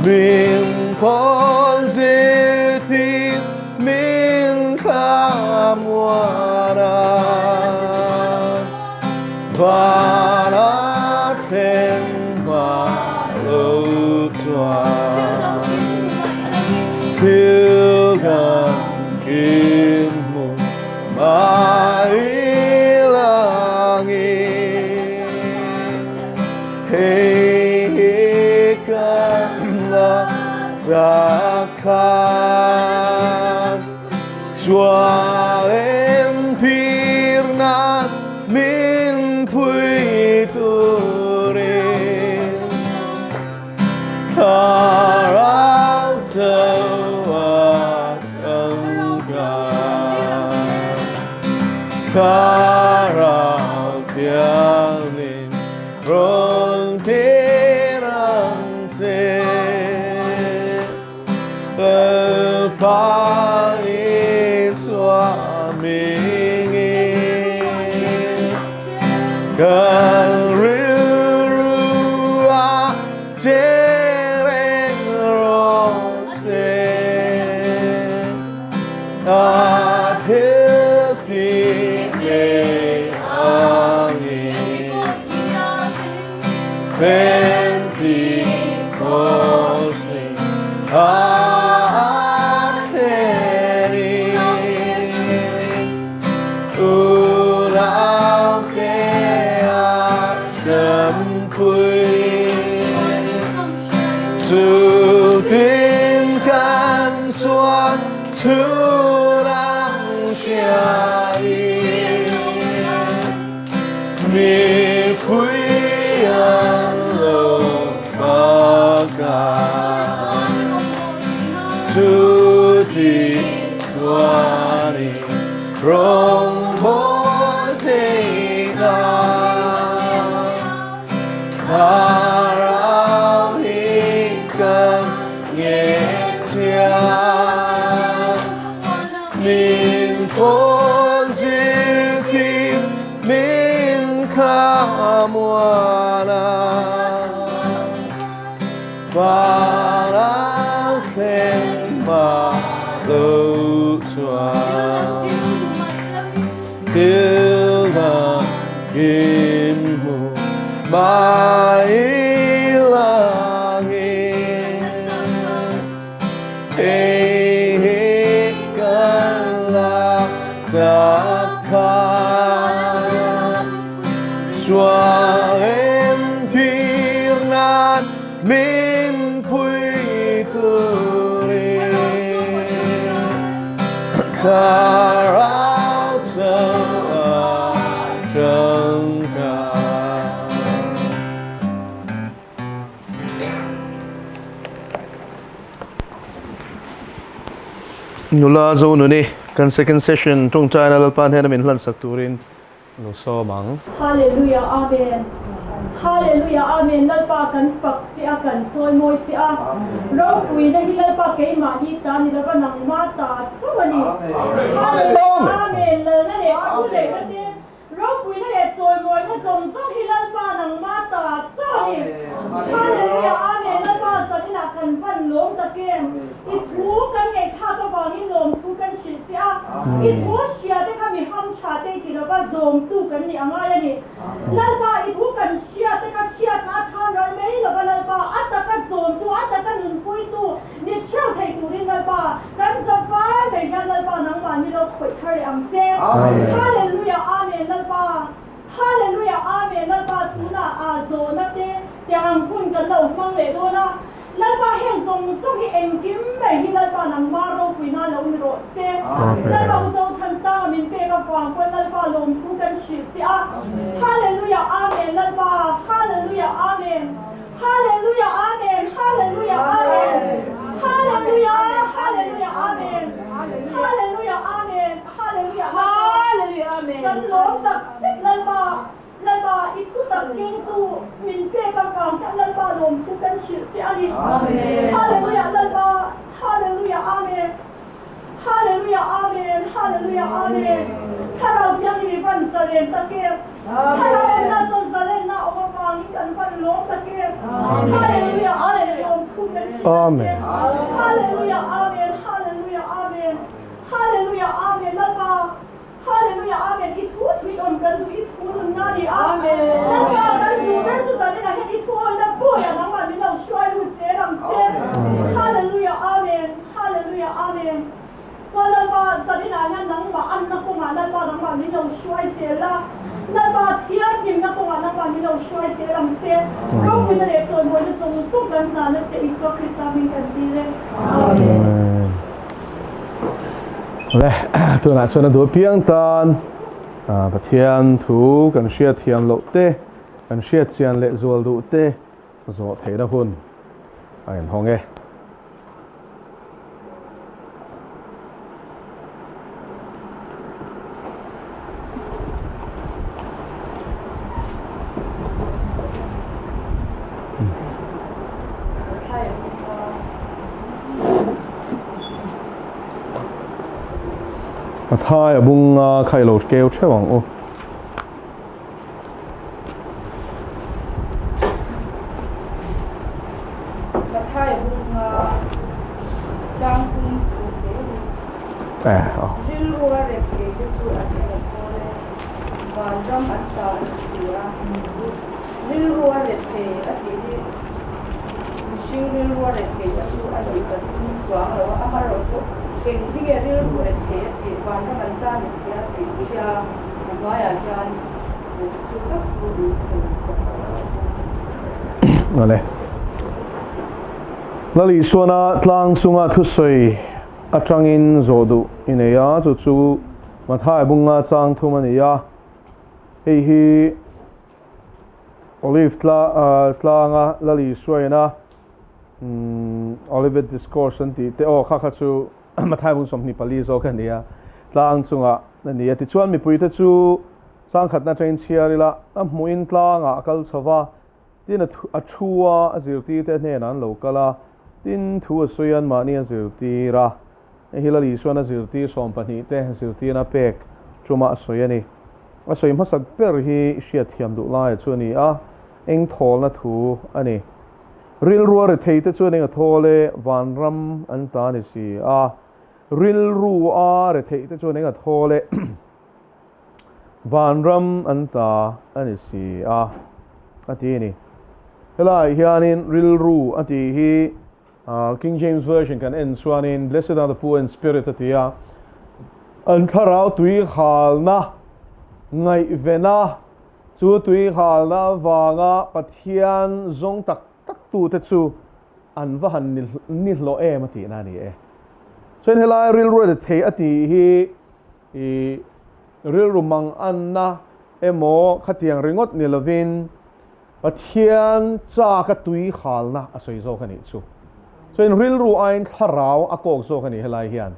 Min positive min kamwara Vara ten balutwa Tilgan kimu mailangi Heikanlah zakat Sualem tirnat min puiturin Karau tawat engkau Karau tiamin rontirang se Lepai suamingin Kalrua cereng rose Akhirti angin Pentecoste akhiri Ulang kea sempui Sutinkan suan turang syari Mi puyan lo bagai Suti suari rong bontega Harap ikan ngetya Min positif min kamwana Barang sembah lutua Hilangmu mailangin Heikanlah zakat Sualem tirnat min puiturin Karau tawat engkau Nula zo nuni kan second session trong chai na lalpan hen min hlan sak turin lo so mang Hallelujah amen Hallelujah amen lalpa kan fak si akan soy moy si a ro pui na hi lalpa ke ma hi ta ni la nang ma ta chawani Hallelujah amen la na le a le na te ro pui na le soy moy na som so hi lalpa nang ma ta chawani Hallelujah amen lalpa sa ni na kan fan lom ta kem I thu kan ngai tha ka ba ni lom thu kan shi si a I thu sia te ka mi ham cha te ti la ba zom tu kan ni anga ya ni lalpa I thu kan sia te ka sia na than ran me la ba lalpa atta ka zom tu atta ka nun pui tu ni chau thai tu rin lalpa kan sa fa be yan lalpa nang ma ni lo khoi thari am che Hallelujah amen lalpa Hallelujah amen lalpa tu na a zo na te tiang hun kan lo mang le do na lalpa heng song song hi em kim me hi lalpa nang ma ro pui na lo ni ro se lalpa u zo than sa min pe ka kwang kon lalpa lom thu kan shi si a Hallelujah amen lalpa Hallelujah amen Hallelujah amen Hallelujah amen Hallelujah Hallelujah amen Hallelujah amen Hallelujah Hallelujah amen kan lom tak sik lalpa lalpa itu tak keng tu min pe ka kwang kan lalpa lom thu kan shi si ali Hallelujah lalpa Hallelujah amen Hallelujah amen Hallelujah amen Karau tiang ni ban salen takem Karau na chon salen na oma vang kan pan long ta ke hallelujah hallelujah Amen. hallelujah amen hallelujah amen hallelujah amen lapa hallelujah amen itu thui on kan tu itu na di amen lapa kan tu ben sa ni na itu na po ya nang ma ni lo shwai lu se ram se hallelujah amen hallelujah amen so lapa sa ni na ya nang ma an na ko ma lapa nang ma ni lo shwai se la lapa thiam nim na ko ma nang ma ni lo shwai se ram se ro mi na le chon mo na song song kan na na se isu krista min kan ti le amen le tu na chona du piang tan pathian thu kan hria thiam lo te kan hria chian le zual du te zo theina hun ai hong e thai ở bung khai lột kêu chế bằng ô thai bung trang bung riêng lúa để cái chú ăn cái thôi và rong ăn tàu xíu riêng lúa để cái cái riêng lúa để cái chú ăn cái xoắn rồi ăn rồi chú cái riêng lúa để cái và rong ăn tàu xíu thì xíu nói là cho chú các chú đủ rồi này là lý số na tlang sunga thu soi atangin zodu ineya chu ma thai bunga chang thu mania hi olive tlanga la li suina olive discourse anti te o kha chu ma thai bung som ni pali zo kan nia tlang chunga ni ti chuan mi pui te chu sang khat na train chiarila a muin tlanga kal chawa tin a thua a zirti te ne nan lokala tin thu soyan ma ni zirti ra hilali suana zirti som pani te zirti na pek chuma soyani a soim hasak per hi hria thiam du lai chuani a eng thol na thu ani ril ruwa re thei te chuan eng thole van ram an ta ni si a ril ru a re thei te chuan eng thole van ram an ta ani si a ati ni helai hianin ril ru ati hi King James Version kan en suanin blessed are the poor in spirit atia an tharau tui khal na ngai vena chu tui khal na wanga pathian zong tak tak tu te chu an va han ni lo e mati na ni e chen helai ril ru de the ati hi ril rumang an na emo khatiang ringot ni lovin pathian cha ka tui khal na asoi zo kani chu so in ril ru ain tharau akok zo kani helai hian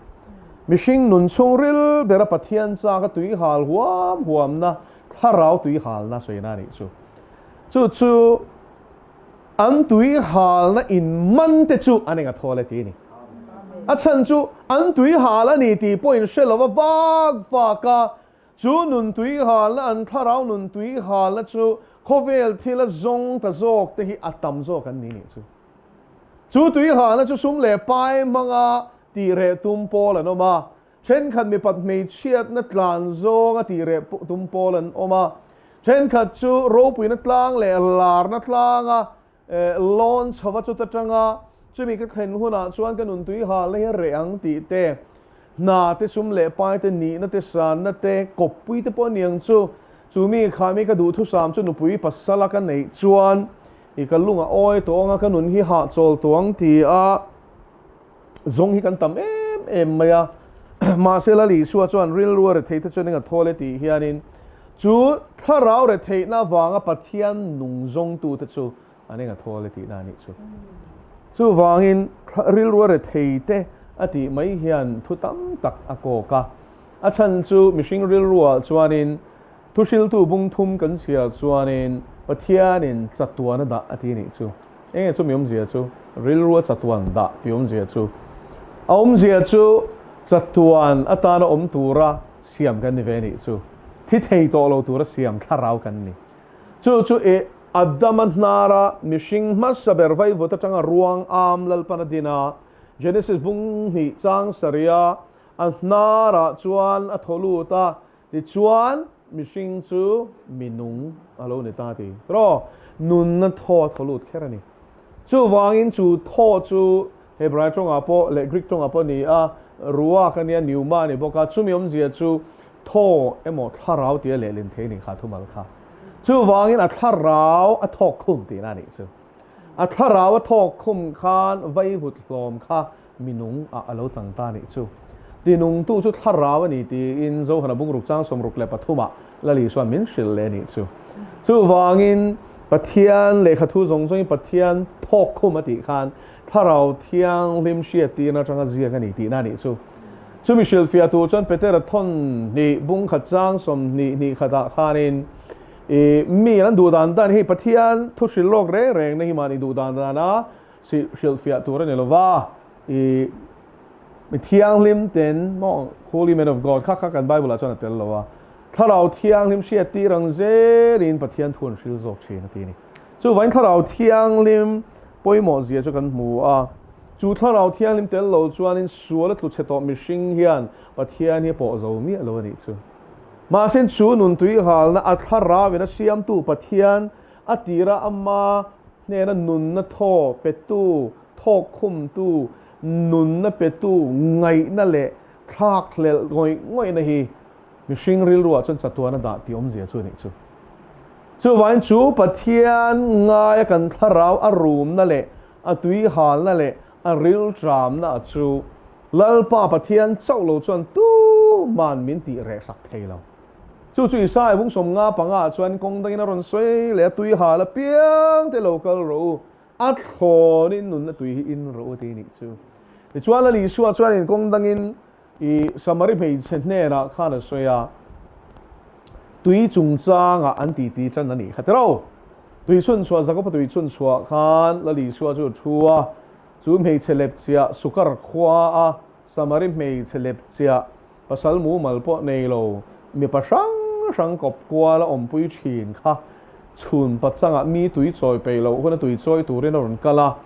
mishing nun chung ril bera pathian cha ka tui hal huam na tharau tui hal na soina ni chu an tui hal na in man te chu aninga thole ti ni a chan chu an tui hal ani ti point shelo wa ka chu nun tui hal na an tharau nun tui hal na chu khovel thila zong ta zok te hi atam zo kan ni chu tui hal na chu sum le pai manga ti re tum pol an oma chen khat mi pat mei chiat na tlan zong a ti re tum pol an oma chen khat chu ro pui na tlang le lar na tlang a lon chawa chu ta tanga chu mi ka khen huna chuan kan un tui hal le re ang ti te na te sum le pai te ni na te san na te kop pui te po niang chu mi kha mi ka du thu sam chu nu pui pasala kan nei chuan i ka lunga oi to nga kan un hi ha chol tuang ti a zong hi kan tam em maya ma sela li suwa chuan ril ru re thei te chuan nga thole ti hianin chu tharau re thei na wanga pathian nung zong tu te chu ani nga thole ti na ni chu wangin ril ru re thei te ati mai hian thu tam tak ako ka a chan chu mishing ril ru chuanin thu sil tu bung thum kan sia chuanin pathianin chatuana da ati ni chu chu miom zia chu ril ru chatuan da tiom zia chu om zia chu chatuan atana om tura siam kan ni ve ni chu thi thei to lo tura siam tharau kan ni chu Adaman nara mishing mas sabervai vota changa ruang lalpanadina Genesis bung ni chang saria an nara chuan a tholuta ti chuan mishing chu minung alo ni ta ti tro nun na tholut kherani chu wangin chu chu Hebrew chonga po le Greek chonga po ni a ruwa kania niuma ni boka chumiom zia chu tho emo tharau ti le lin the ni kha thumal kha chu wangin a tharau a thok khum ti na ni chu a tharau a thok khum khan vai vut hlom kha minung a alo changta ni chu ti nung tu chu tharau ni ti in zo hana bung ruk chang som ruk le pathuma lali swan min shil le ni chu wangin pathian le khathu zong zong pathian thok khum ati khan tharau thiang lim shia ti na changa zia ka ni ti na ni chu mi shil fia tu chan peter thon ni bung khat chang som ni khata khanin mi nan du dan dan hi pathian thu shil lok reng na hi mani du dan na si shil fia tu ra ne lova mi thiang lim ten mo holy man of god kha kan bible chon tel lova tharau thiang lim shia ti rang ze rin pathian thun shil zok che na ti ni chu vain tharau thiang lim poimo zia chu kan mu a chu tharau thiang lim tel lo chuan in suala tu che to mishing hian pathian hi po zo mi lo ni chu ma sen chu nun tui hal na a thara wena siam tu pathian atira amma ne na nun na tho petu tho khum tu nun na petu ngai na le thak le ngoi na hi mishing ril ruwa chon chatuana da ti om zia chu ni chu chu vain chu pathian ngai kan tharau a room na le a tui hal na le a ril tram na chu lalpa pathian chau lo chuan tu man min ti re sak thei lo chu sai bung som nga panga chuan kong dangin a ron soi le tui hala piang te local ro at thonin nun na tui in ro ti ni chu ti chuan la li suwa chuan in kong dangin i samari mei chen ne na khana soya tui chung changa an ti chan na ni khatro tui chun chua zakop tui chun chua khan la li suwa chu chua chu mei chelep chia sukar khwa a samari mei chelep chia pasal mu malpo nei lo mi pasang kop kwa la ompui chin kha chun pachanga mi tui choi pe lo hona tui choi turin ron kala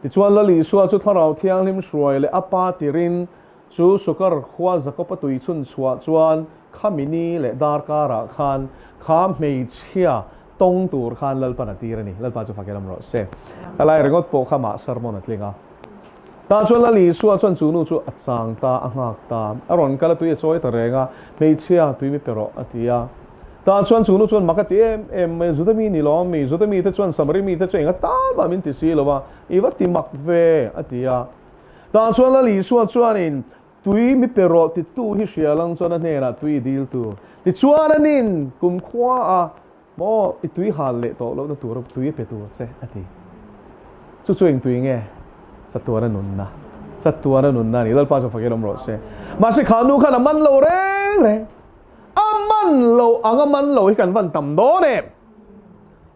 ti chuan la li suwa chu tharau thiang lim shruai le apa tirin chu sukar khwa zakop tui chun chua chuan khamini le dar kara khan kham mei chia tong tur khan lalpa na tirani lalpa chu fakelam ro se alai rengot po khama sermon atlinga ta chuan la li suwa chuan chu nu chu achang ta angak ta aron kala tui choi ta renga mei chia tui mi pero atia ta chuan chu nu chuan makati me zudami ni lo mi zudami te chuan samari mi te chenga ta ba min ti si lo ba iwa ti mak ve atia ta chuan la li suwa chuan in tui mi pero ti tu hi sia lang chuan a hna tui dil tu ti chuan anin kum khwa a mo i tui hal le to lo na tur tui pe tu che ati chu chuing tui nge chatuana nun na ni lalpa cho fakelom ro se ma se khanu khana man lo reng aman lo anga man lo hi kan van tam do ne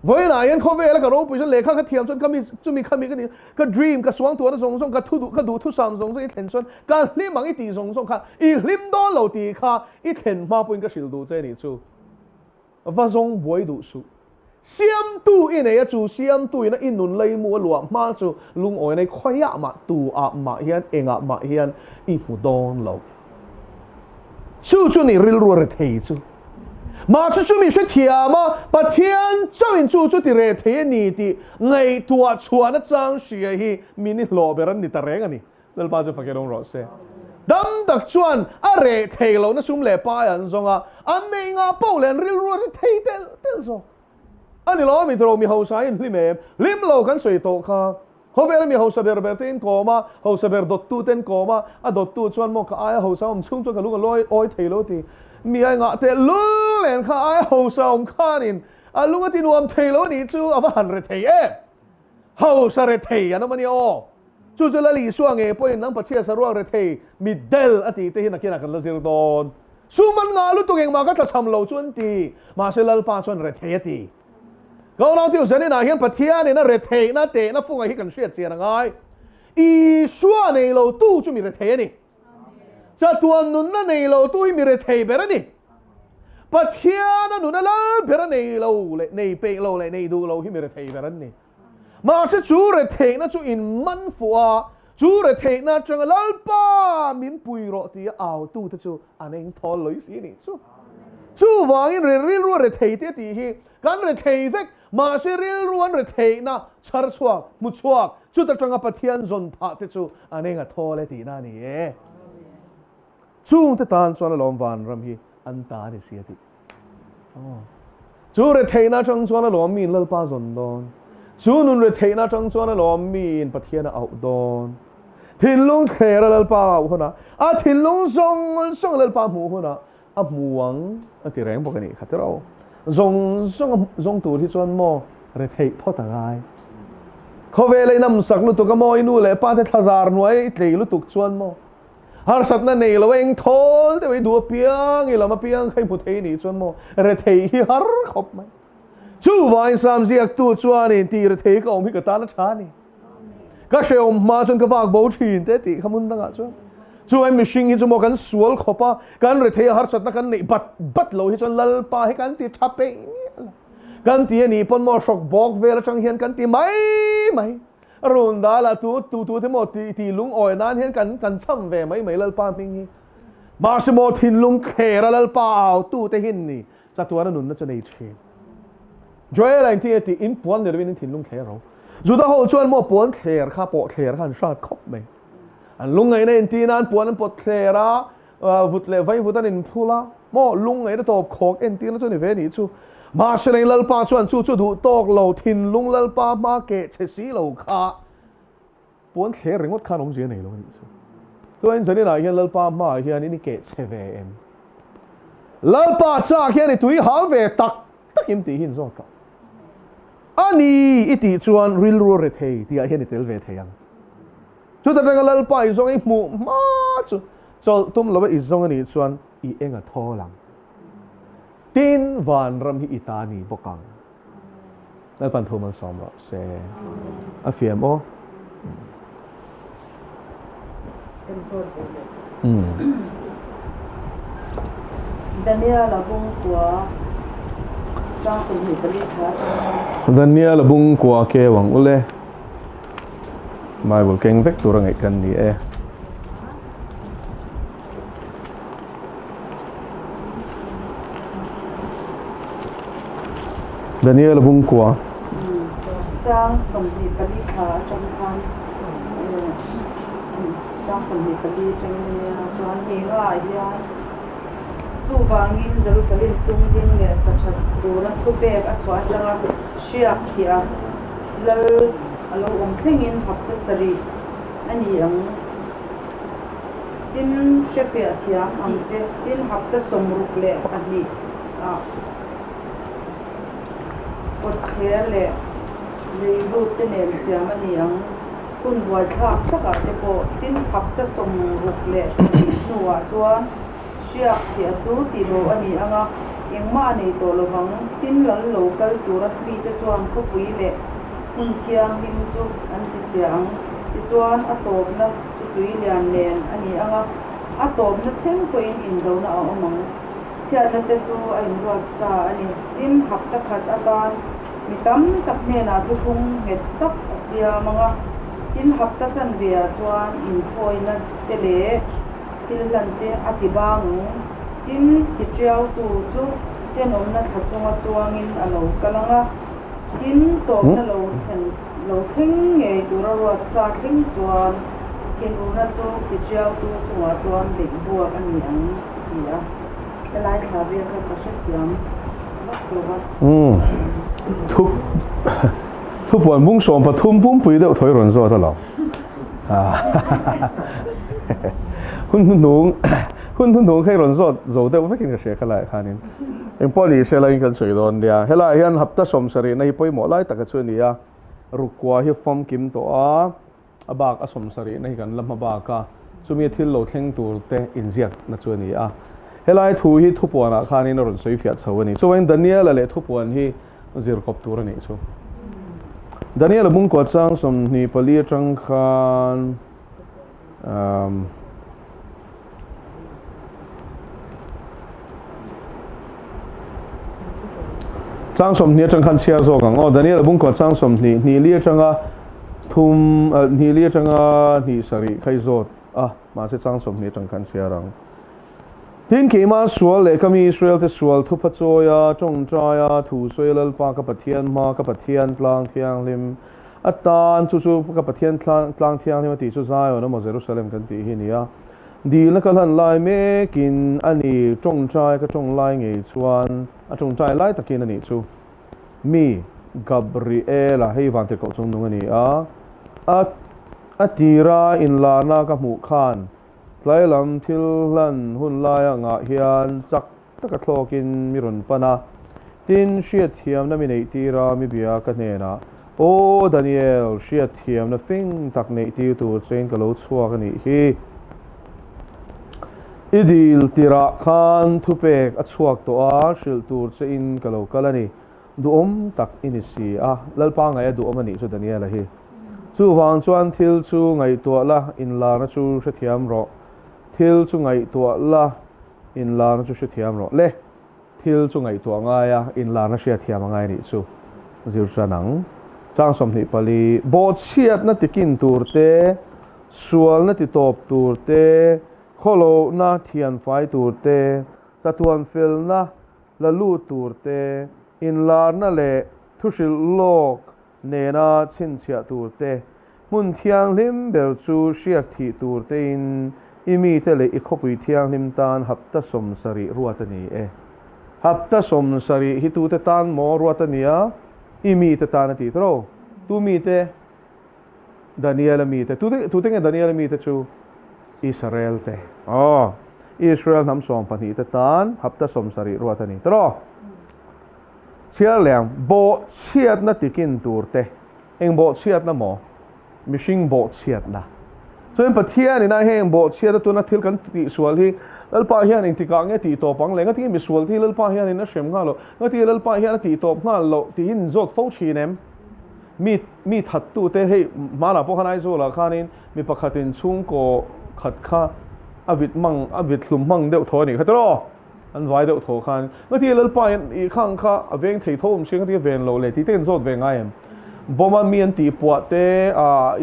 voi na yan khove la ka ro pu le kha thiam chon kami chumi khami ka ni ka dream ka swang tu na zong zong ka du thu sam zong zong i thlen chon ka hlim mang i ti zong zong kha i hlim do lo ti kha i thlen ma puin ka sil du che ni chu va zong boi du su siam tu in e chu siam tu in in nun lei mu lua ma chu lung oi nei khoya ma tu a ma hian enga ma hian i fu don lo chu ni ril ru re thei chu ma chu mi she thia ma pa thian chau in chu ti re thei ni ti ngai tua chuan a chang sia hi mini lo beran ni ta reng ani lal pa chu fakerong ro se dam tak chuan a re thei lo na sum le pa an zonga an nei nga po len ril ru re thei tel zo ani lo mi tro mi ho sai lim lo kan soi to kha ho ver mi ho saber bertin koma ho saber dot tu ten koma a dot tu chuan mo ka ai ho sa chung chu ka lu loi oi thei lo ti mi ai nga te lu len kha ai ho sa khanin a lu ti nuam thei lo ni chu a van re thei e ho sa re thei an mani o chu la li suang e poin nang pa chia sa ruang re thei mi del ati te hin akina kan la zir don suman nga lu tu ngeng ma ka ta sam lo chuan ti ma se lal pa chuan re thei ati gau nau tiu zani na hian pathian ni na re thei na te na funga hi kan hriat chian ngai i suwa nei lo tu chu mi re thei ni cha tuan nun na nei lo tu hi mi re thei ber ani ปัทยานะหนุนละเบรนในเราเลยในเปกเราเลยในดูเราที่มีระเทเบรนนี่มาเสจูระเทนะจูอินมันฟัวจูระเทนะจังลัลป้ามินปุยโรตีเอาตู้ทจูอันเองทอลเลยสินี่จูวางอินเรื่องรัวระเทเตตีฮีการระเทเฟกมาเสเรื่องรัวระเทนะชาร์ชวกมุชวกจูตะจังปัทยานจนพาเตจูอันเองทอเลยตีนั่นนี่จูตะตานส่วนลมวันรำฮีอันตาดิเสียติจูระเทนะจังส่วนลมมีนลัลป้าจนโดนจูนุนเรเทนะจังจวนลอมมีนปัทยานะเอาดอนทินลุงเทระลป้าหัวนะทินลุงซงลป้าหมูหัวนะหมูวังที่แรงบอกกันนี่ขัดเราซงตัวที่จวนโมเรเทพ่อตายเขาเวลัยนำสักลุตุกโมอินูเลยป้าเททซาร์นไว้ตีลุตุกจวนโมฮาร์สัตนั่นนี่เราเองทอลแต่ไปดูเปียงอีเรามาเปียงใครพูดเทนี่จวนโมเรเทฮิฮาร์ขบไหมจูวายสามเสียกตัวจวนนี่ตีระเทก็อมพิกตาลชานี่ก็เชื่อมมาจนกระวากโบทีนเตติขมุนตั้งอ่ะจวนมิชิงฮิจโมกันสวลขบกันระเทหาร์สัตนักกันนี่บัดโลฮิจนลัลปาให้กันตีทับไปกันตีนี่ปนมอชกบอกเวลจังเฮียนกันตีไม่รุนดาละตัวที่หมดตีลุงอ่อยนั้นเฮียนกันซ้ำเวไม่ลัลปาพิงฮีมาสมอทินลุงเทระลัลปาเอาตู้เตหินนี่จัตัวนั้นนุนน่าจะในเชนจอยอะไรที่ที่อินปวนเดี๋ยววินถิ่นลุงเทเราจุดที่เขาชวนมั่วปวนเทข้าปอเทข้าชาติคบไหมอันลุงไงในที่นั้นปวนนั้นปวดเทระวุฒิเลววุฒินินพูละมั่วลุงไงได้ตบโคกเอ็นที่นั้นจนในเวนิจูมาเชลัยลัลปาชวนจูดูตอกเราถิ่นลุงลัลปามาเกะเชสีเราข้าปวนเทเรื่องวัดข้าน้องเจียไหนลุงนี่จูตัวเองจะได้ไหนเฮียลัลปามาเฮียนี่เกะเชเวเอ็มลัลปาจ้าเฮียนี่ตุยหาเวตักยิมตีหินโซ่กันอันนี้อิติชวนริลรัวเรเทที่อาเห็นอิตลเวทยังจุดที่เราเล่าไปส่งไอ้หมู่มาจุดตุ้มเราไปส่งอันนี้ชวนอีเองอะท้อหลังตินวันรำฮิอิตานีบกังแล้วปันโทมันสอมเราเซอาฟิเอ็มโอDaniel labung kwa cha sum hi kali tha Daniel labung kwa ke wang ule mai bol keng vek tu rangai kan ni Daniel labung kwa cha sum hi kali tha trong kan cha sum hi kali trong ni chuan hi nga ya chu wangin Jerusalem tung ding le sachat dura thu bek a chwa langa shiak thia lal alo ong thlengin hapta sari ani ang tin shefia thia ang che tin hapta somruk le ani a pot kher le ru te nen siam ani ang kun buai thak taka te po tin hapta somruk le nuwa chuan shiak thia chu ti lo ani anga engma nei to lovang tin lal local tura mi te chuan ko pui le hun thiang him chu an ti chiang ti chuan a top na chu tui lian nen ani anga a top na theng ko in do na amang chia na te chu a in ro sa ani tin hap ta khat atan mi tam tak ne na thu thung het tak asia manga tin hap ta chan via chuan in thoi na te le thil lan te atibang tin ti triau tu chu ten om na thachunga chuangin alo kalanga tin top na lo thing nge dura ro sa thing chuan ken una chu ti triau tu chuwa chuan le bua ani ang ia kelai thabe ka pasha thiamทุกวันมุ่งสมปทุมพุ่มปุยเดียวถอยรอนโซ่ตลอดคุณหนูแค่รอนโซ่โซ่เดียวไม่กินกับเสียขลายขานินเอ็งพอดีเสียอะไรกันสวยดอนเดียเฮล่าเฮียนหับตาสมสรีในปอยหมอไล่ตะกัดชวนนี่รุกว่าเฮียฟอมกิมตัวบากอสมสรีในกันลำมาบากะจุมีทิลโลเทงตัวเตอินเซียกนัดชวนนี่เฮล่าทูฮีทุบวันขานินรอนสวยฟิตสวนี่ส่วนดันเนียลเลยทุบวันฮีซิร์กอบตัวนี่ส่วนดันเนียลบุ้งกอดซังสมนี่พลีจังคัน trang som nia chang khan sia zo gang o Daniel bung ko trang som ni lia changa thum ni lia changa ni sari khai zo ma se trang som nia chang khan sia rang tin ke ma sual le kami Israel te sual thu pachoya chong chaya thu soilal pa ka pathian ma ka pathian tlang thiang lim atan chu ka pathian tlang thiang lim ti chu zai no Jerusalem kan ti hi nia di la kalan lai me kin ani chong chai ka chong lai nge chuan a chong chai lai takin ani chu mi Gabriel a hei van te ko chung nung ani a tira in la na ka mu khan lai lam thil lan hun lai anga hian chak taka thlokin mirun pana tin hriat thiam na mi nei tira mi bia ka hne na o Daniel hriat thiam na fing tak nei ti tu chen ka lo chhuak ani hi idil tira khan thupek a chuak to a shil tur che in kalo kalani duom tak inisi lalpa ngai du omani chu Daniel hi chu wang chuan thil chu ngai to la in la na chu hrethiam ro thil chu ngai to la in la na chu hrethiam ro le thil chu ngai to ngaya in la na hrethiam ngai ni chu zir chanang chang som ni pali bo chiat na tikin turte sual na ti top turte kholo na thian fai turte chatuan fel na la lu turte in lar na le thushil lok ne na chin chia turte mun thiang lim ber chu hriak thi turte in imi te le I khopui thiang lim tan hapta som sari ruatani hapta som sari hi tu te tan mo ruatania imi te tan ti tro tu mi te Daniel mi te tu te Daniel mi te chu Israel te Israel nam som pani te tan hapta som sari ruatani tro sia leng bo chiat na tikin turte eng bo chiat na mo mishing bo chiat na so in pathian ina heng bo chiat tu na thil kan ti sual hi lalpa hian in tika nge ti to pang lenga ti mi sual thi lalpa hian in a shem nga lo ngati lalpa hian ti to nga lo ti hin zot fo chinem mi that tu te hei mala po khanai zo la khanin mi pakhatin chung ko khat kha avit hlum mang deuh tho ni khatro an vai deuh tho khan ngati lalpa I khang kha aveng thei thom sing ti ven lo le ti ten zot ve ngai em boma mian ti puat te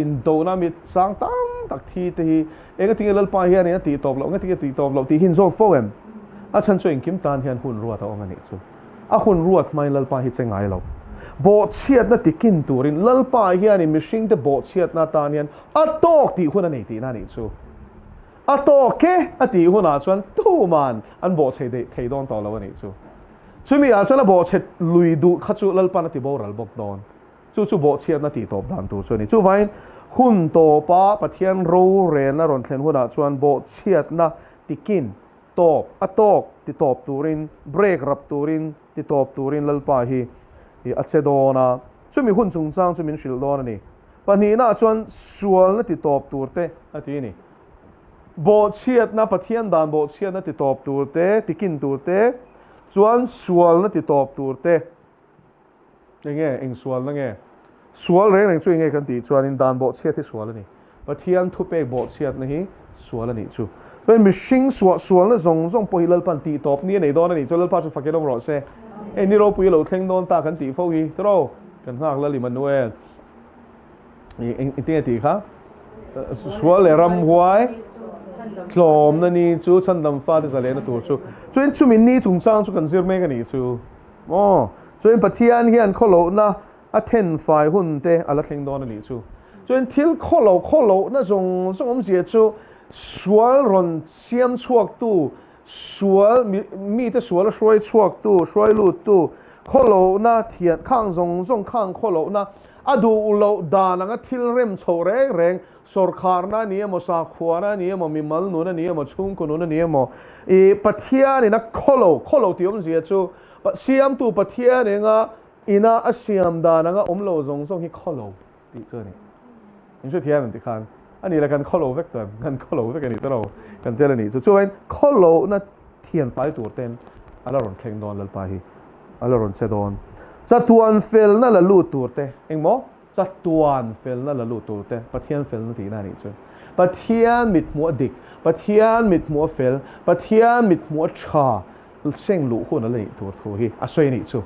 in do na mi sang tam tak thi te hi engati lalpa hian in ti top lo ngati ti top lo ti hin zot fo em a chan chuin kim tan hian hun ruat a ongani chu a hun ruat mai lalpa hi chengai lo bo chiat na tikin turin lalpa hian in mishing te bo chiat na tan hian a tok ti hun ani ti na ni chu a tok ke a ti hun a chuan tu man an bo chei de thei don to lo ani chu chumi a chuan a bo chet lui du kha chu lalpa na ti bo ral bok don chu bo chiat na ti top dan tu chu ni chu vain hun to pa pathian ro ren na ron thlen hun a chuan bo chiat na tikin top a tok ti top turin break rap turin ti top turin lalpa hi a chedona chumi hun chung chang chumin shil don ani pani na chuan sual na ti top turte ati ni bo chiat na pathian dan bo chiat na ti top turte tikin turte chuan sual na ti top turte nge eng sual na nge sual reng chu nge kan ti chuan in dan bo chiat hi sual ani pathian thu pe bo chiat na hi sual ani chu pen mishing sual na zong po hilal pan ti top ni nei don ani chu lal pa chu fakelom ro se ni ro pui lo thleng don ta kan ti fo hi tro kan hak la li manuel eng ti ti kha sual le ram huai tlom na ni chu chandam fa de zale na tur chu chuin chumin ni chung chang chu kan zir me ka ni chu chuin pathian hian kholo na a then fai hun te ala thleng don ani chu chuin thil kholo na zong om zia chu sual ron siam chuak tu sual mi te sual shroi chuak tu shroi lut tu kholo na thian khang zong khang kholo na adu lo da na thil rem chho reng sorkar na ni mo sa khwana ni mo mi mal nu na ni mo chung ko nu na ni mo pathian na kholo ti om zia chu siam tu pathian nga ina a siam da na lo zong hi kholo ti chu ni in chu thian ti khan ani la kan kholo vector kan kholo vector ni taro kan tel ni chu wen kholo na thian fai tur ten ala ron thleng don lal pa hi ala ron che don chatuan fel na la lu tur te engmo chatuan fel na la lu tur te pathian fel na ti na ni chu pathian mit mo dik pathian mit mo fel pathian mit mo cha seng lu hu na le tur thu hi a soi ni chu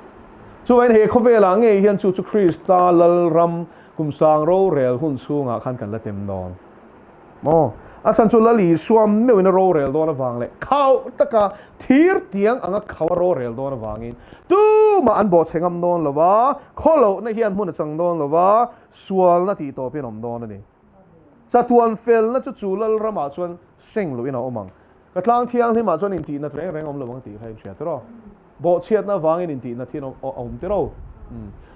ช่วยให้เขาเวลาเงี้ยเฮียนชูคริสต์ตาลรำกุมสางโรเรลหุ่นสูงขันกันละเต็มดอนอาสันจุลลีสวมไม่วินโรเรลโดนวางเลยเขาตะกาทีร์เตียงอังเขาโรเรลโดนวางอินตู้มาอันบอดเชงมโดนหรอวะขอเราในเฮียนหุ่นจังโดนหรอวะสวลนาทีโตเป็นอมโดนนี่จะทวนเฟลนั่นจะจูลลรมาชวนเซ็งลุยนะอมังกระทั่งเที่ยงที่มาชวนอินทีนั่นแรงอมลวังตีใครเชียตรอบอดเชียตนะวางอินทีนั่นที่น้องอมตรอ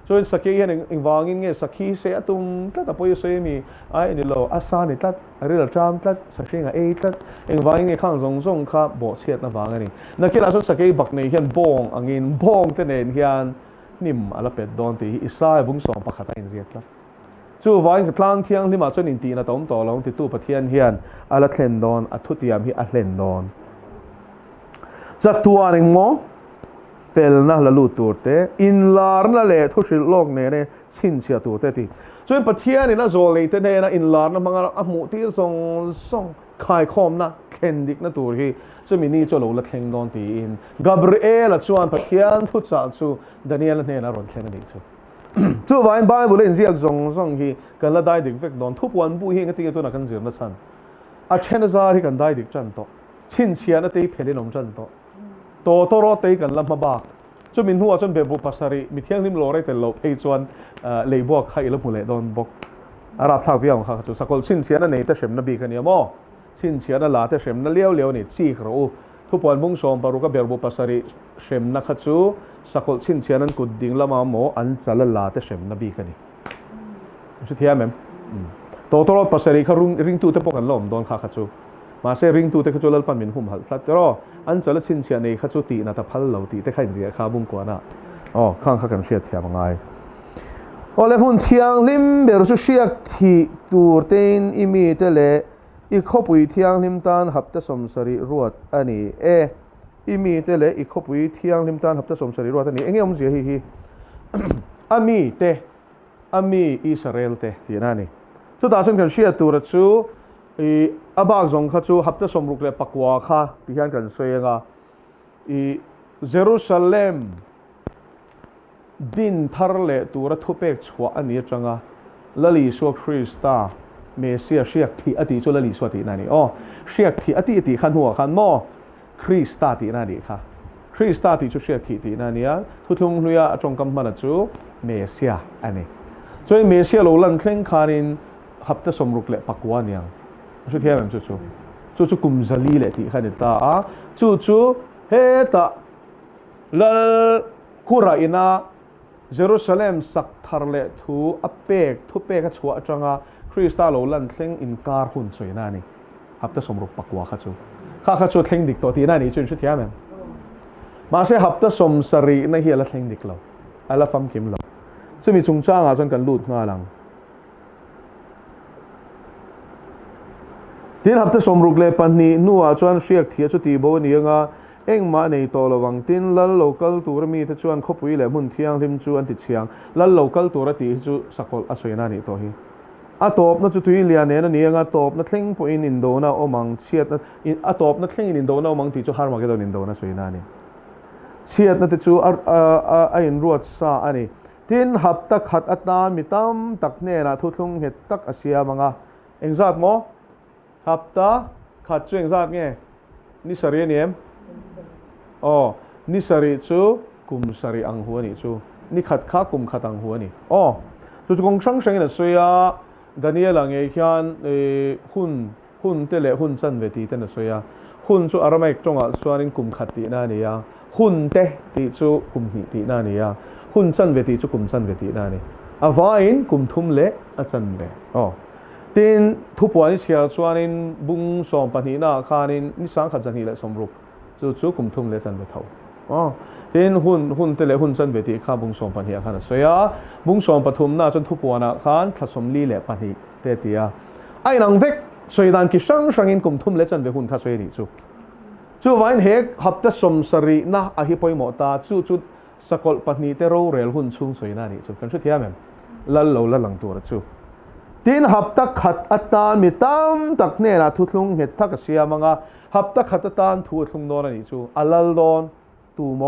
ส่วนสักยี่เห็นอิงวางอินเงี้ยสักขี้เสียตุ้มตัดแต่พออยู่เสียมีไอ้นี่เราอาซานี่ตัดเรื่องจามตัดสักสิ่งไอ้ตัดอิงวางอินเงี้ยข้างซงครับบอดเชียตนะวางอินนักกีฬาส่วนสักยี่บักนี่เห็นบงอังอินบงเตนเห็นนิ่มอะไรเป็ดโดนตีอิสายบุ้งสองปากขัดอินเสียครับจู่วางกลางเที่ยงที่มาชวนอินทีนะต้มต่อลงติดตู้ปะเทียนเฮียนอะไรเทนโดนอัทุติยามที่อัเลนโดนจะตัวหนึ่งมั้งเฟลนะละลูตัวเตอินลาร์นั่นแหละทุสิโลกเนี่ยชินเชียตัวเตติส่วนปะเทียนี่นะโซเลตเนี่ยนะอินลาร์นะมังอาหมูที่ส่งขายคอมนะเคนดิกนะตัวที่จะมีนี่จะรู้ละเทงโดนตีอินกาเบรีเอลชวนปะเทียนทุจักชูดานิเอลเนี่ยนะรอนเคนดิกชูจู่วันบ่ายบุเรนเสียกส่งที่กันละได้ดิกเวกโดนทุกวันบุเฮงก็ตีตัวนักกันเสียนะฉันอาเชนซาที่กันได้ดิกจันโตชินเชียนะตีเพลินอมจันโตโตรอตีกันลำมาบากจนมินหัวจนเบบบุปัสริมีเที่ยงนิมโลไรแต่โลเพย์ชวนเลยบวกใครละผู้เล่โดนบกอารับทาวเวียงค่ะจุดสกุลชินเชียนั่นเนี่ยแต่เฉมนบีกันเนี่ยมั่วชินเชียนั่นละแต่เฉมนั่นเลี้ยวนี่ซีกรู้ทุกวันมุ่งส่งปารุกับเบบบุปัสริเฉมนักขัดจูสกุลชินเชียนั่นกุดดิ่งละมาโมอันจัลละแต่เฉมนบีกันนี่สุดท้ายมั้ยโตรอปัสริเขาริงตู้เตปกันล้มโดนขาขัดจูมาเสริงตู้เตขจูลปันมินหุ่มหัดทัดรออันจะละชินเชียในขจูตีนาตาพัลเหลาตีเตขยิขาบุงกว่านะข้างกันเชียเทียบง่ายเลยหุ่นเทียงลิมเบรุเชียที่ตัวเต็นอิมีเตเลอีกขบุยเทียงลิมตันหับเตสมสริรวดอันนี้อิมีเตเลอีกขบุยเทียงลิมตันหับเตสมสริรวดอันนี้เงี้ยมันเสียฮีอามีอิสราเอลเตที่นั่นนี่สุดท้ายฉันกันเชียตัวรัชูอาบากจงข้าจูฮับเตสมรุกเลปักวาค่ะที่ฮันกันเสียงเยรูซาเล็มดินทาร์เลตัวรัทุเปกชัวอันนี้จังละลีสวคริสตาเมเซียเชียกที่อดีจุละลีสวตินั่นนี่เชียกที่อดีขันหัวขันหม้อคริสตาที่นั่นนี่ค่ะคริสตาที่จุเชียกที่นั่นนี่ทุกทุกเรื่องจงกำมันจูเมเซียอันนี้จนเมเซียโลลันเคร่งคารินฮับเตสมรุกเลปักวานี่สุดท้ายมันจู่กุมซาลีเลยที่ขันตาจู่เฮตาลกุราอินาเยรูซาเล็มสักทาร์เลทูอัปเปกทุเปกชัวจังคริสตาโลลันเซ็งอินการหุ่นสวยนานี่ฮับเตสมรุกปักวาขัดจู่เซ็งดิกตัวที่นั่นนี่จนสุดท้ายมันมาเสียฮับเตสมสรีในเฮียละเซ็งดิกเราอะไรฟังคิมเราซึ่งมีจุงจ้างจนกันลูดงาลังที่ฮับเตสมรุกเลปันนี้นัวชวนเสียกเทียจุตีโบนี่งาเอ็งมาในตัวระวังตินลัลโลกัลตัวมีที่ชวนคบวิเลมุนเทียงริมชวนติดเชียงลัลโลกัลตัวตีจูสกอลอสวยนานี่ตัวฮีอาตบนั่นจุตุยเลียเนี่ยนั่นนี่งาตบนั่นเท่งปุ่อินอินโดนาโอมังเชียดนั่นอาตบนั่นเท่งอินโดนาโอมังที่จูฮาร์มาเกดอนอินโดนาสวยนานี่เชียดนั่นที่จูอินรวดซาอันนี้ทินฮับตักขัดอัตตามิตามตักเนนะทุทุงเห็ดตักอาเซียมังอ่ะเอ็งจัดมั้งฮับตาขัดช่วยจัดไงนี่สรีเนี่ยนี่สรีจูกุมสรีอังหัวนี่จูนี่ขัดข้ากุมขัดอังหัวนี่จู่กงช่างเชงเนี่ยสวยดานิเอลงเอียนหุ่นเตเลหุ่นสันเวทีเตนสวยหุ่นจูอารามจงอ่ะส่วนกุมขัดตีนั่นนี่หุ่นเตตีจูกุมตีนั่นนี่หุ่นสันเวทีจูกุมสันเวทีนั่นนี่อวาอินกุมทุ่มเละอัสันเวทีนทุบวันนี้เชียร์ส่วนบุ้งสองปันนี้นะคานินนี่สังขัดสันนี่แหละสมรุปจู่กุมทุ่มเละสันเวทเอาทีนหุ่นเตเลหุ่นสันเวทีข้าบุ้งสองปันนี้ข้านะสวยบุ้งสองปฐุมน่าจนทุบวันนะข้าทัศมลีเละปันนี้เตตีไอ้นางเวกสวยดันกิช่างอินกุมทุ่มเละสันเวหุ่นข้าสวยดีจู่วันเฮกฮับเตสมสรีนะอหิปอยหมอตาจู่สกอลปันนี้เตโรเรลหุ่นชุ่งสวยน่านี่จู่กันชุดเทียมลัลโลลัลหลังตัวจู่ทีนฮับตักขัดอัตตามิตามตักเนนะทุลุงเห็ดทักเสียมังฮับตักขัดอัตตาทุลุงโดนนี่จู่อัลลัลโดนตูโม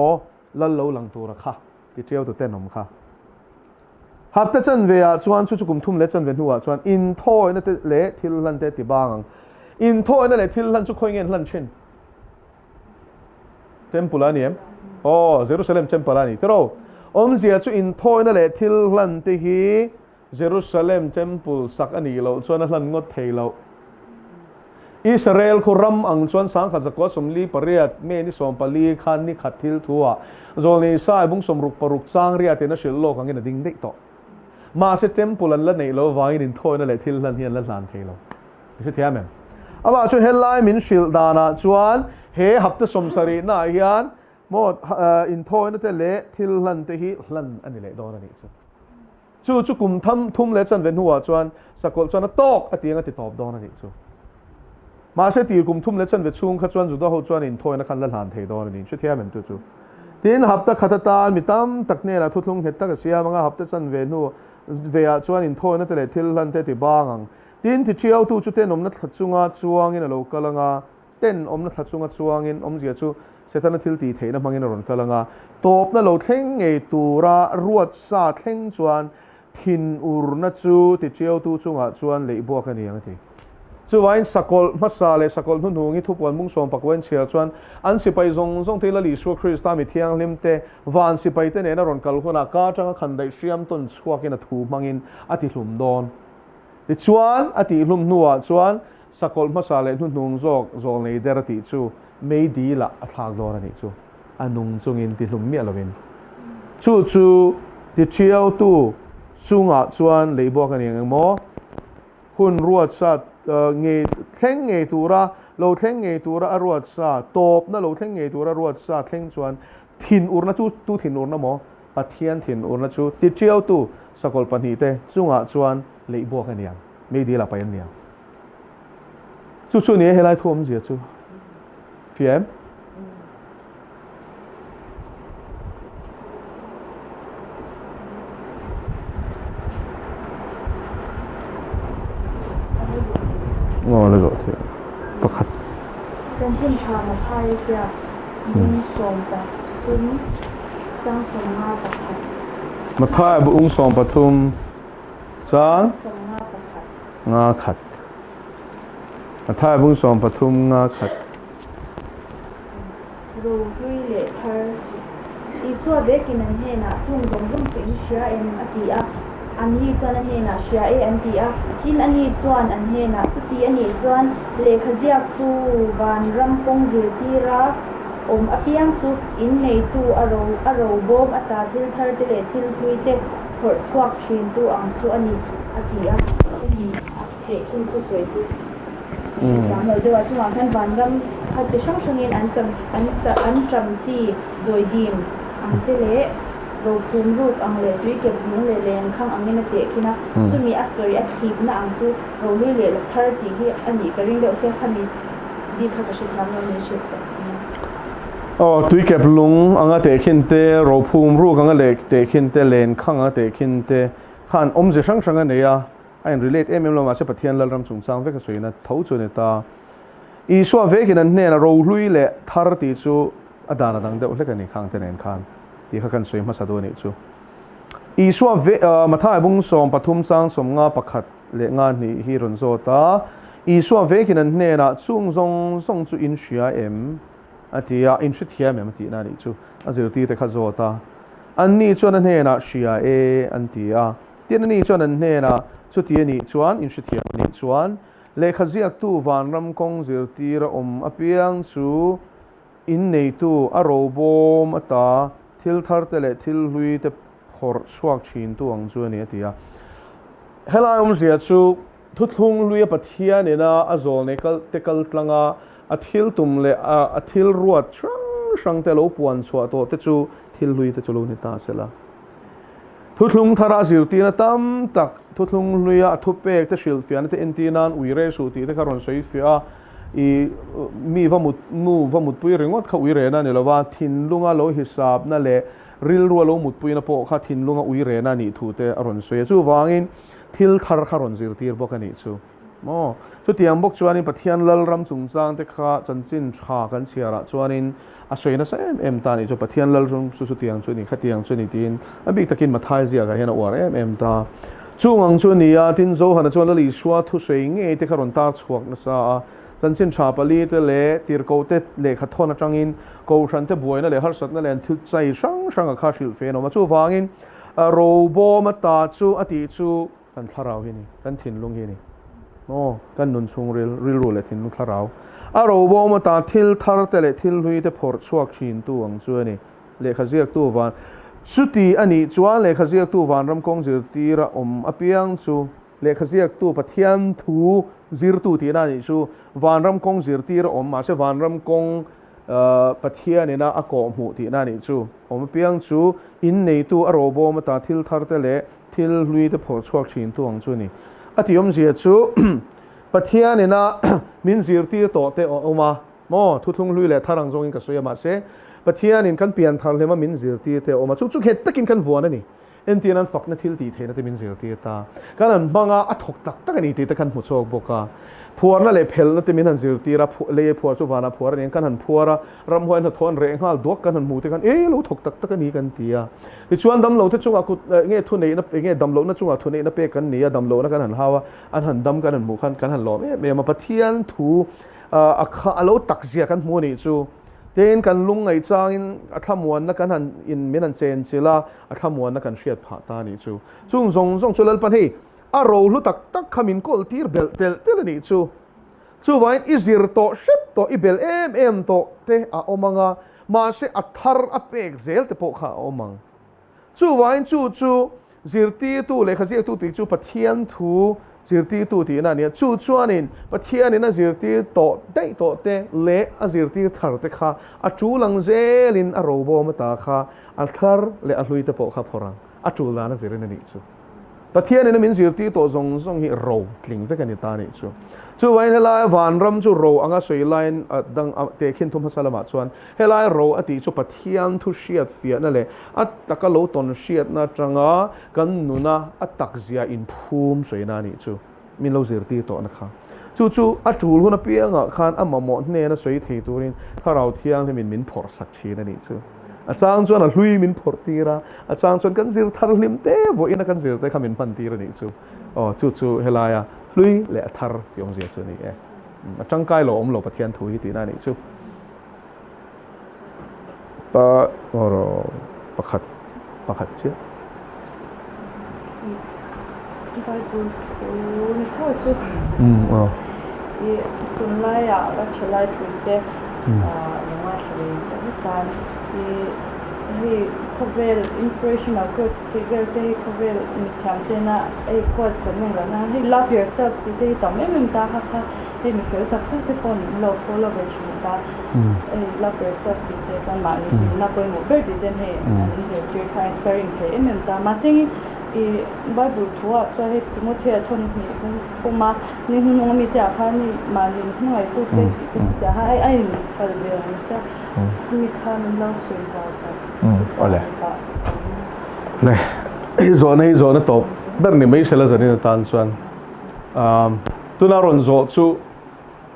ลัลโลหลังตัวระค่ะ ti treo tu ten om kha hap ta chan ve a chuan chu kum thum le chan ve nuwa chuan in tho na te le thil lan te ti bang in tho na le thil lan chu khoi ngen lan thin temple ani em Jerusalem temple ani tero om zia chu in tho na le thil lan te hi Jerusalem temple sak ani lo chuan a hlan ngot thei lo Israel khuram ang chuan sang khat zakwa somli pariat me ni som pali khan ni khathil thuwa zolni sai bung somruk paruk chang ria te na shil lo kangin ding dei to ma se temple an la nei lo wangin in thoi na le thil lan hian la hlan thei lo hi thiam em ama chu helai min shil dana chuan he hapta somsari na hian mo in thoi na te le thil lan te hi hlan ani le don ani chu kum tham thum le chan ven huwa chuan sakol chuan a tok atianga ti top don ani chu ma se ti kum thum le chan ve chung kha chuan juda ho chuan in thoi na khan la hlan thei don ani chu thiam em chu tin hapta khatata mitam takne la thutlung hetta ka sia manga hapta chan ve nu ve a chuan in thoi na te le thil lan te ti bangang tin ti triau tu chu ten om na thachunga chuangin a lo kalanga ten om na thachunga chuangin om zia chu setana thil ti theina mangin ron kalanga top na lo thleng ngei tura ruat sa thleng chuan thin ur na chu ti triau tu chunga chuan leibo ka ni ang ti chu wain sakol masale sakol nu nungi thupwan mung som pakwen chia chuan an sipai zong thela li su Krista mi thiang limte van sipai te ne na ron kal khona ka tanga khandai hriam ton chuakin a thu mangin ati hlum don ti chuan ati hlum nuwa chuan sakol masale nu nung zok zol nei der ti chu mei di la a thak don ani chu anung chungin ti hlum mi alovin chu ti chiao tu sunga chuan leibo ka ni mo hun ruat sa nge thleng nge tura lo thleng nge tura a ruat sa top na lo thleng nge tura ruat sa thleng chuan thin urna tu thin urna mo pathian thin urna chu ti chiao tu sakol pani te chunga chuan leibo ka niang me di la pa yan niang chu ni helai thom zia chu fiam le rồi thì bác khách chân chân trà mà thay kia những sòng bạc thum trang sòng nga bạc khách mà thay bộ ung sòng bạc thum trang sòng nga bạc khách nga khách mà thay bộ ung sòng bạc thum nga khách rồi vui lệ thơ đi xua bé kia nên hè na thum giống giống tiếng xia em ati à anh hi chuan anh he na sia em ti a tin anh hi chuan anh he na chu ti ani chuan le khazia khu van ram pong zir ti ra apiang chu in nei tu aro bom ata thil thar te le thil thui te phor swak thin tu ang chu ani ati a ani he kin ku soi tu yang lo dewa chuan than van ram ha chi sang sangin an cham chi doi dim ang te le ro phum ruk ang le tui ke bung le leng khang angin te khina sumi asoi a thib na ang chu ro le le thar ti hi ani ka ring de se khani di kha ka shi tham no ne shi tui ke lung anga te khin te ro phum ruk anga le te khin te len khang anga te khin te khan om je sang sang ane ya ain relate lo ma se pathian lal ram chung chang ve ka soina thau chu ne ta I so ve kin an ne na ro hlui le thar ti chu adana dang de le ka ni khang te nen khan ti kha kan soi ma sa do ni chu I so ve mathai bung som pathum chang som nga pakhat le nga ni hi ron zo ta I so ve kin an ne na chung zong chu in shia em atia in shit hiam em ti na ni chu azir ti te kha zo ta an ni chuan an ne na shia an ti a tin ni chuan an ne na chu ti ni chuan in shit hiam ni chuan le khaziak tu van ram kong zir ti ra apiang chu in nei tu a ro bom ata thil thar te le thil hlui te phor suak thin tu ang chu ani atia helai zia chu thuthlung lui pathian ena azol ne kal tlanga a thil tum le a thil ruat sang te lo puan chua to te chu thil hlui te chu lo ni ta sela thuthlung thara zir ti na tam tak thuthlung luya thupek te shil fian te intinan uire su ti te karon soi fia I mi vamut pui ringot kha uire na ni lawa thin lunga lo hisab na le ril ru lo mut pui na po kha thin lunga uire na ni thu te aron soi chu wangin thil thar kharon zir tir bok ani chu mo chu tiang bok chuanin pathian lal ram chung chang te kha chanchin tha kan chiara chuanin a soina sa em ta ni chu pathian lal ram chu tiang chu ni kha tiang chu ni tin a bik takin mathai zia ga hena war em ta chungang chu ni a tin zo hana chuan li shwa thu sei nge te kharon tar chuak na sa chanchin tha pali te le tir ko te le kha thona changin ko ran te buaina le har sat na len thu chai sang sang a kha shil fe no ma chu wangin ro bo ma ta chu ati chu kan tharau hi ni kan thin lung hi ni no kan nun chung ril ru le thin lung tharau a ro bo ma ta thil thar te le thil hui te phor chuak thin tu ang chu ni le kha ziak tu wan suti ani chuan le kha ziak tu wan ram kong zir tira apiang chu le kha ziak tu pathian thu zir tu ti na ni chu wan ram kong zir tira ma se wan ram kong pathian ina a ko mu ti na ni chu apiang chu in nei tu a ro bo ma ta thil thar te le thil hlui te phor chuak thin tu ang chu ni atiom zia chu pathian ina min zir ti to te oma mo thu thung hlui le tharang zong in ka soya ma se pathian in kan pian thar lema min zir ti te oma chu het takin kan vuan ani entian an fakna thil ti theina te min zir ti ta kan an manga a thok tak tak ani ti te kan mu chok boka phuar na le phel na te min an zir ti ra le phuar chu wana phuar ani kan han phuara ram hoin na thon re ngal dok kan han mu te kan lo thok tak tak ani kan tia ti chuan dam lo te chunga ku nge thu nei na nge dam lo na chunga thu nei na pe kan nia dam lo na kan han hawa an han dam kan han mu kan han lo me ma pathian thu a kha alo tak zia kan mu ni chu ten kan lung ngai changin a thamuan na kan han in min an chen chila a thamuan na kan hriat pha ta ni chu chung zong chulal pan hi a ro lu tak tak khamin kol tir bel tel ni chu wain izir to ship to ibel em to te a omanga ma se a thar a pek zel te po kha omang chu wain chu zirti tu le khazi tu ti chu pathian thu zirti tu ti na ni chu chuanin pathian ina zirti to te le a zirti thar te kha a chu lang zelin a robo ma ta kha a thar le a hlui te po kha phorang a chu la na zirin ni chu pathian ina min zirti to zong hi ro tling te kan ni ta ni chu wain hela van ram chu ro anga soi line dang te khin thum salama chuan hela ro ati chu pathian thu shiat fia na le at takalo ton shiat na tanga kan nuna atak zia in phum soi na ni chu min lo zirti to na kha chu a chul huna pianga khan amamo hne na soi thei turin tharau thiang min phor sak thi na ni chu a chang chuan a hlui min phor tira a chang chuan kan zir thar hlim te vo ina kan zir te khamin pan tira ni chu chu hela ya hlui le thar tiong zia chu ni a tangkai lo lo pathian thu hi ti na ni chu pa oro pakhat chu bai bun ni tho chu ye tun lai ya la chelai tun te ma thri ta he covel inspirational quotes ke gerte covel ni chamtena e quotes samanga na he love yourself te tam em ta ha he mi fel tak te pon love follow which ta love yourself te kan ma ni na ko mo ber den he in the inspiring te em ta ma sing e bible thua cha he timothy thon ni ko ma ni hu mi ta kha ni ma ni hu ai tu te ta ai thal be ni sa mi kha min lo sui za sa ole le zona top dar ni mai sela zani na tan chuan tuna ron zo chu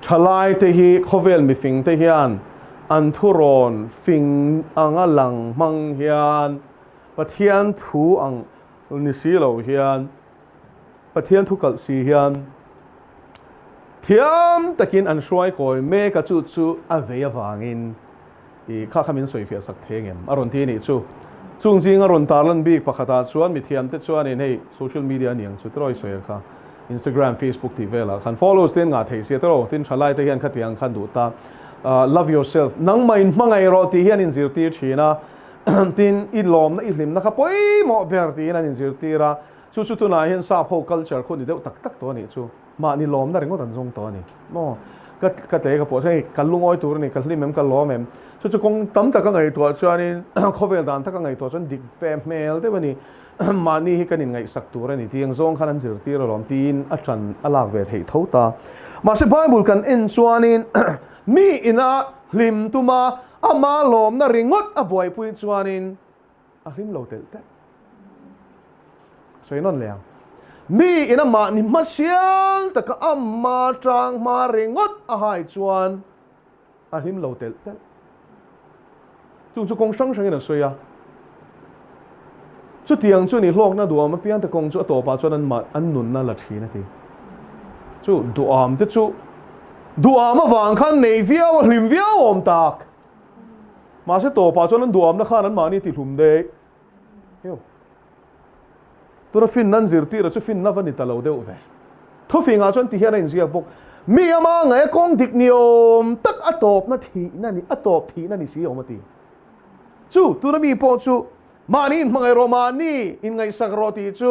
thalai te hi khovel mi fing te hian an thuron fing anga lang mang hian pathian thu ang ni si lo hian pathian thu kal si hian thiam takin an hruai koi me ka chu ave awangin i kha khamin soi fia sak thengem aron thi ni chu chung jing aron tarlan bik pakhata chuan mi thiam te chuan in hei social media niang chu troi soi kha Instagram Facebook ti vela khan follows ten nga thei se tro tin thalai te hian khatiang khan du ta love yourself nang main mangai ro ti hian in zir ti thina tin i lom na i hlim na kha poi mo ber ti na in zir ti ra chu tu na hian sa pho culture khun ni deuh tak to ni chu ma ni lom na ringot an jong to ni mo ka te ka po sai kalungoi tur ni ka hlim mem ka lom em chu kong tam ta ka ngai to chuanin khovel dan ta ka ngai to chun dik fem mail te bani mani hi kanin ngai sak tur ani tiang zong khan an zir ti ro lom tin a tran alak ve thei thota ma se bible kan in chuanin mi ina hlim tuma ama lom na ringot a boy pui chuanin a hlim lo tel te soinon leang mi ina ma ni masial taka amma trang ma ringot a hai chuan a him lo tel tel chung chu kong sang sang ina soya chu tiang chu ni hlok na duam pian ta kong chu to pa chuan an nun na la thina ti chu duam te chu duam awang khan nei viau hlim viau om tak ma se to pa chuan an duam na khan an ma ni ti hlum de yo tura fin nan zirti ra chu fin na vani talo deuh ve thu finga chuan ti hian in zia bok mi ama ngai kong dik niom tak atop na thi na ni atop thi na ni si omati chu tura mi po chu mani in mangai romani in ngai sagroti chu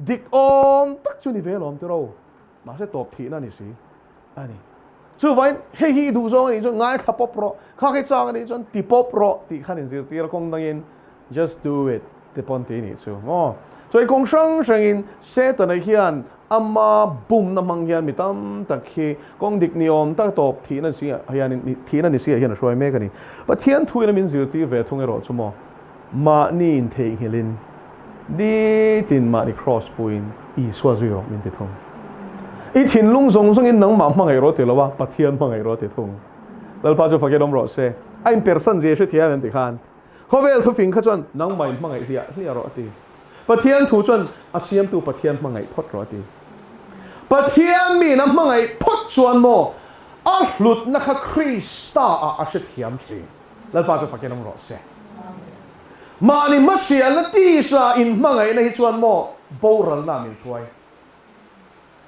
dik om tak chu ni velom tero ma se top thi na ni si ani chu vain he hi du zo ni chu ngai thapop ro kha ke chang ni chon ti pop ro ti khan in zirti ra kong dangin just do it te pon ti ni chu mo so kong sang sang in se ta na hian amma bum na mang hian mitam tak khi kong dik niom tak top thi na si hian ni thi na ni si hian roi me ka ni pa thian thui na min zirti ve thung ero chu mo ma ni in the hilin di tin ma ni cross point i swa zio min te thung i thin lung zong zong in nang ma mang ai ro te lawa pa thian mang ai ro te thung lal pa chu fa ke dom ro se I'm person je she thian an ti khan khovel thu fing kha chuan nang mai mang ai hlia ro ti pathian thu chuan asiam tu pathian mangai phot ro ti pathian mi na mangai phot chuan mo a hlut na kha krista a she thiam chi lal pa chu fa ke dom ro se mani masia la ti sa in mangai na hi chuan mo boral na min suai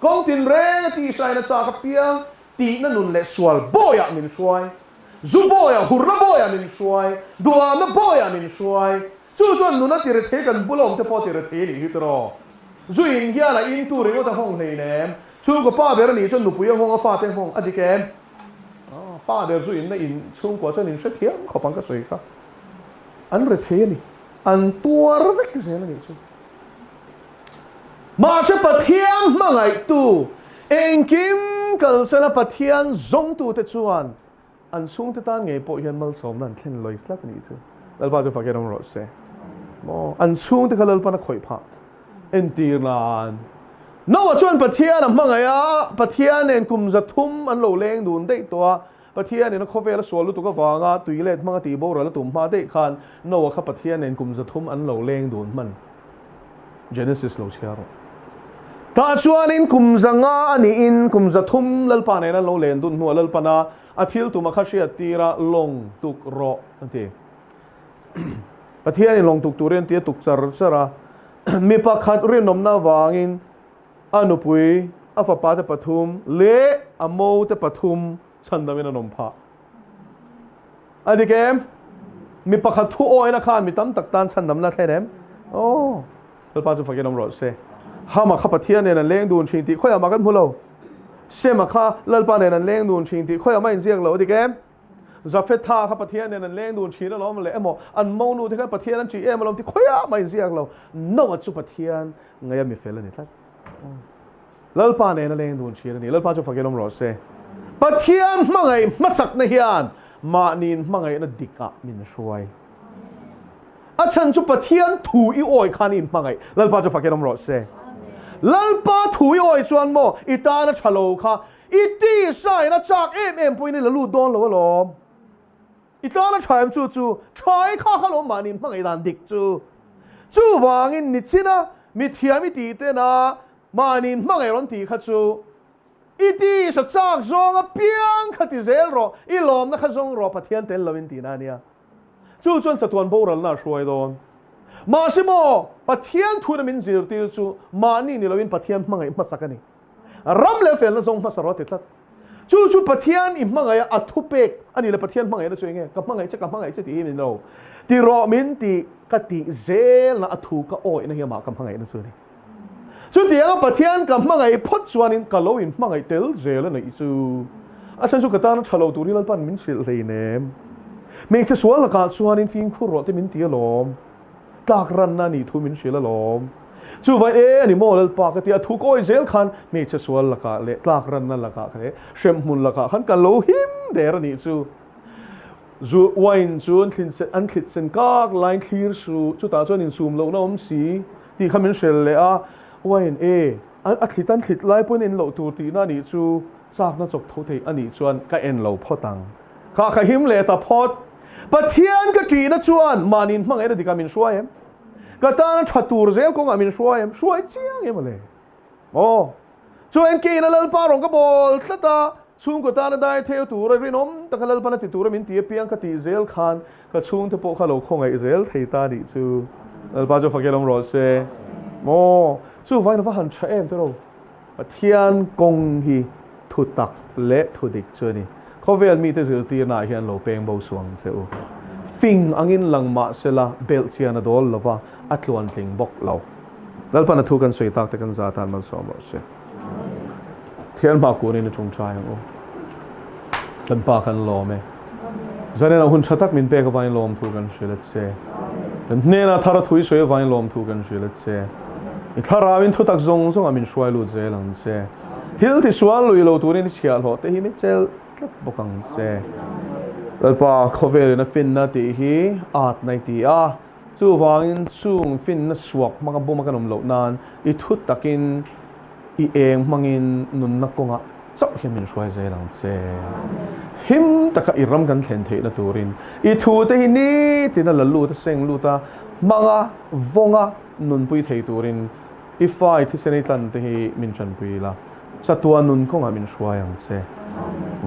kong tin re ti sai na cha ka piang ti na nun le sual boya min suai zu boya hurra boya min suai dua na boya min suai chu chuan nuna ti re the kan bulom te po ti re the ni hi tro zu in hia la in tu re o ta hong nei nem chu ko pa ber ni chuan nu pu yang hong a fa te hong a di kem pa der zu in na in chung ko chuan in se thiam kho pang ka soi ka an re the ni an tuar vek se na ni chu ma se pathian mangai tu eng kim kal se na pathian zong tu te chuan an sung te tan nge po hian mal som nan thlen lois la ni chu lal ba chu fa ke rom ro se mo an sung te khalal pa na khoi pha en tir nan no wa chuan pathian am mangai a pathian en kum za thum an lo leng dun dei to pathian en kho vel so lu tu ka wanga tuilet manga ti bo ra la tum ma dei khan no wa kha pathian en kum za thum an lo leng dun man Genesis lo chiaro ta chuan in kum zanga ani in kum za thum lal pa ne na lo len dun nu lal pa na athil tu ma kha sia tira long tuk ro ante pathian in long tuk turen ti tuk char chara mi pa khat rin nom na wangin anupui afa pa te pathum le amo te pathum chandamin anom pha adikem mi pa khat thu oi na khan mi tam tak tan chandam na thlenem oh lal pa chu fa ke nom ro se ha ma kha pathian ne na leng dun thin ti khoi ma kan mulo se ma kha lal pa ne na leng dun thin ti khoi ma in ziak lo adikem zafet tha kha pathian ne na leng dun thin lo ma le emo an mo nu te kha pathian an chi em lo ti khoi ma in ziak lo no chu pathian ngai mi fel ni tlat lal pa ne na leng dun thin ni lal pa chu fa ke nom ro se pathian mangai masak na hian ma nin mangai na dika min suai achan chu pathian thu i oi khan in mangai lal pa chu fa ke nom ro se lal pa thu i oi chuan mo ita na thalo kha iti sai na chak em pui ni la lu don lo lom ita na chaim chu thai kha kha lo ma nin mangai dan dik chu wangin ni china mi thiami ti te na ma nin mangai ron ti kha chu iti sa chak zong a piang khati zel ro I lom na kha zong ro pathian tel lovin ti na nia chu chuan chatuan boral na hruai don ma simo pathian thu na min zir ti chu ma ni lovin pathian mangai masakani ram le fel na zong masaro ti tlat chu pathian I mangai a thupek ani le pathian mangai na chuenge ka mangai che ti min lo ti ro min ti ka ti zel na athu ka oi na hi ma ka mangai na chu ni chu tiang pathian ka mangai phot chuan in kalo in mangai tel zel na I chu a chan chu ka ta na thalo tu ri lan pan min sil hlei nem me che sual ka chuan in fin khu ro te min ti lom tak ran na ni thu min sil lom chu vai ani mo lal pa ka ti a thu koi zel khan me che sual ka le tak ran na la ka khe shem mun la ka khan ka lo him der ni chu zu wine chu an thlin sen kak line clear chu ta chuan in zoom lo na om si ti khamin sel le a wain e a thlitan thlit lai pun in lo tur ti na ni chu chak na chok tho thei ani chuan ka en lo photang kha him le ta phot pathian ka tri na chuan manin hmang era dikamin hruaem ka ta thatur zel ko ngamin hruaem hruai chiang em le o chuan ke na lal pa rong ka bol tlata chung ko ta na dai theo tur rinom ta khalal pa na ti tur min ti piang ka ti zel khan ka chung te po khalo khongai zel thei ta ni chu al pa jo fakelom ro se mo chu vai na va han cha em to ro pathian kong hi thu tak le thu dik chuni khovel mi te zil ti na hian lo peng bo suang cheu fing angin langma sela bel chian a dol lova atluan tling bok lo dal pa na thu kan soi tak te kan za tan man som ro se thian ma ku ni na chung chai ang o kan pa kan lo me zane na hun chatak min pe ka vain lom thu kan shilet se kan ne na thara thui soi vain lom thu kan shilet se i thara win thu tak zong zong amin shwai lu je lang se hil ti swal lui lo turin chial ho te hi mi chel tlap bokang se alpa khovel na fin na ti hi at nai ti a chu wangin chung fin na swak manga buma kanom lo nan I thut takin I eng mangin nun na konga chau hian min shwai je lang se him taka iram kan thlen thei na turin I thu te hi ni ti na lalu ta seng lu ta manga vonga nun pui thei turin I fai thi senai tlan te hi min chan pui la sa tua nun ko nga min shwayang che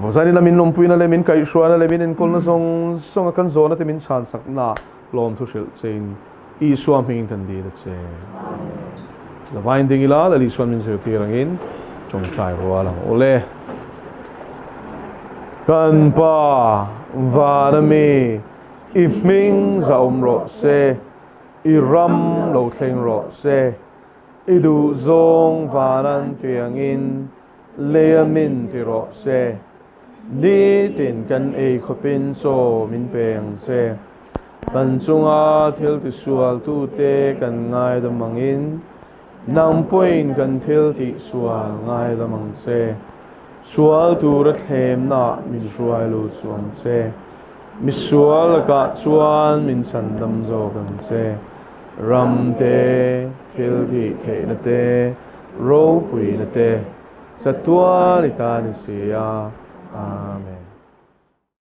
vozani na min nom pui na le min kai shwa na le min in kol na song song kan zona te min chan sak na lom thu shil chen I swam hing tan di che la vain ding ila la li swam min zeu ti rangin chong chai ro ala ole kan pa va na mi I ming za ro se I ram lo thleng ro se I du zong varan tuyangin lea min ti ro se Ni tin kan e khopin so min peng se Ban chunga thil ti sual tu te kan ngai da mangin Nang poin kan thil ti sual ngai da mang se Sual tu ra them na min suai lu chuang se Mi sual ka chuan min san dam zo kan se Ram te thil thi the na te ro pui na te sa tua ni ta ni sia amen